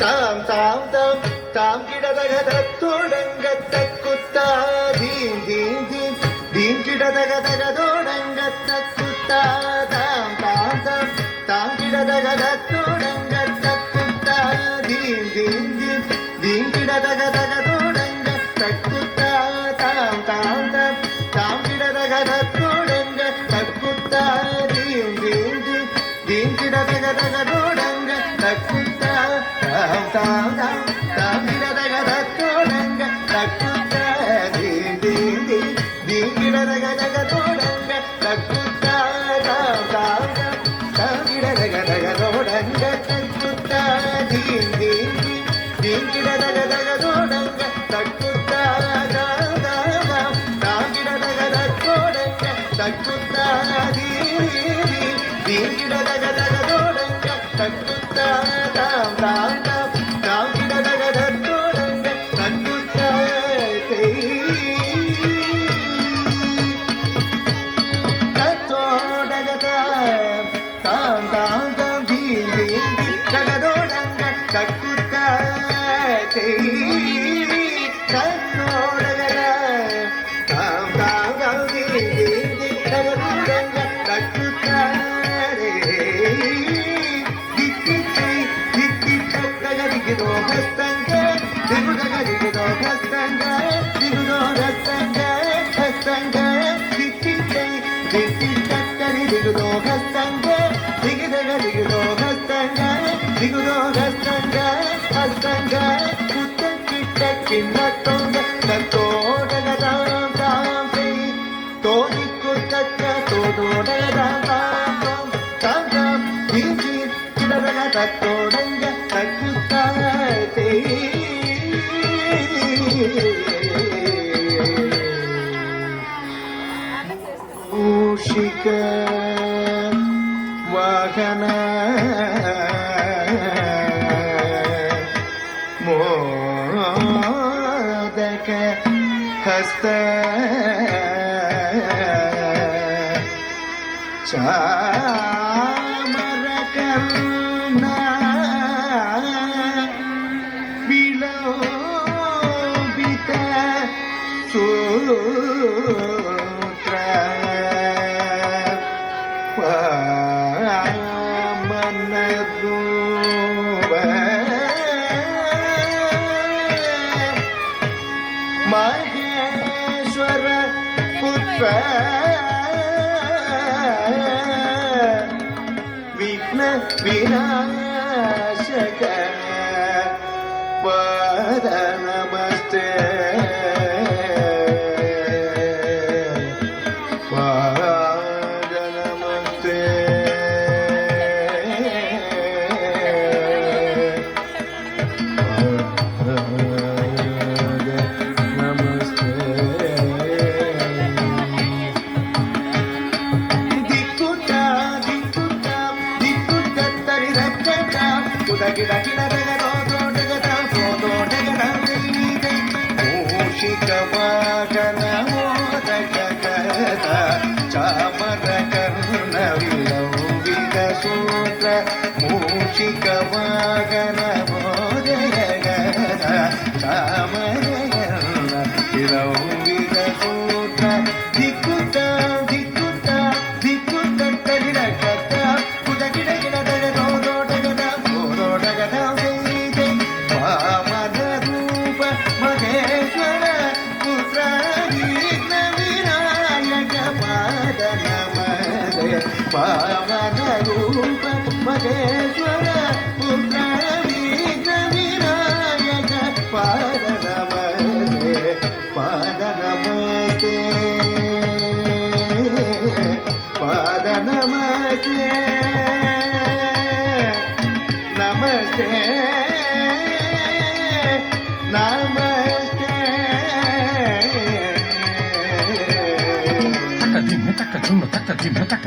தாம் தாம் தாம் தாம் கிடதகத தொடங்க தக்குத்தா தீம் தீம் தீம் தீம் கிடதகதக தொடங்க தக்குத்தா தாம் தாம் தாம் தாம் கிடதகத தொடங்க தக்குத்தா தீம் தீம் தீம் தீம் கிடதகதக தொடங்க தக்குத்தா தாம் தாம் தாம் தாம் கிடதகத தொடங்க தக்குத்தா தீம் தீம் தீம் தீம் கிடதகதக தொடங்க தக்குத்தா தாம் தாம் தாம் தாம் கிடதகத தொடங்க தக்குத்தா தீம் தீம் தீம் தீம் கிடதகதக தொடங்க தக்குத்தா தாம் தாம் தாம் தாம் கிடதகதக தொடங்க தக்குத்தா தீம் தீம் தீம் தீம் கிடதகதக தொடங்க தக்குத்தா தாம் தாம் தாம் தாம் கிடதகத தொடங்க தக்குத்தா தீம் தீம் தீம் கிடதகதக தொடங்க தக்குத்தா தாம் தாம் தாம் தாம் கிடதகத தொடங்க தக்குத்தா தத்தோடகத தாம் தாம் தாம் தீம் தீம் தகதோடங்க தக்குத்தா தத்தோடகத தாம் தாம் தாம் தீம் தீம் தகதோடங்க தக்குத்தா ஹஸ்தங்க திகுதக திகுதோ ஹஸ்தங்க திகுதோ ஹஸ்தங்க ஹஸ்தங்க தித்தித்தை தித்தித்தரி திகுதோ ஹஸ்தங்க திகுதக திகுதோ ஹஸ்தங்க திகுதோ ஹஸ்தங்க ஹஸ்தங்க குத்தக்கிட்ட கிண்ணத்தொங்க தத்தோடகதாம் தாம் செய் தோதி குத்தக்க தோதோடகதாம் தாம் தாம் தாம் தாம் தீச்சி கிடதக தத்தோடங்க தக்குத்தா மூஷிக வாகன மோதக ஹஸ்த சாமரகர்ணா விலோபித சூத்ர வாமனரூப மகேஸ்வர புத்திர விக்ன விநாசக பத நமஸ்தே பத நமஸ்தே திக்குட்டா திக்குட்டா திக்குட்டா தரி ரக்கட்டா உதகிட கிடதகதோதோடகதா சோதோடகதா செய்தே மூஷிக வாகன மோதகதா சாமரகர்ண விலோபித சூத்ர மூஷிக வாகன மோதகதா சாமரகர்ண விலோபித சூத்ர திக்குட்டா திக்குட்டா திக்குட்டா தரி ரக்கட்டா உதகிட கிடதகதோதோடகதா சோதோடகதா செய்தே வாமனரூப மகேஸ்வர புத்திர விக்ன விநாயக பாத நமஸ்தே வாமனரூப மகேஸ்வர புத்திர விக்ன விநாயக பாத நமஸ்தே பாத நமஸ்தே பாத நமஸ்தே நமஸ்தே நமஸ்தே taka dimma taka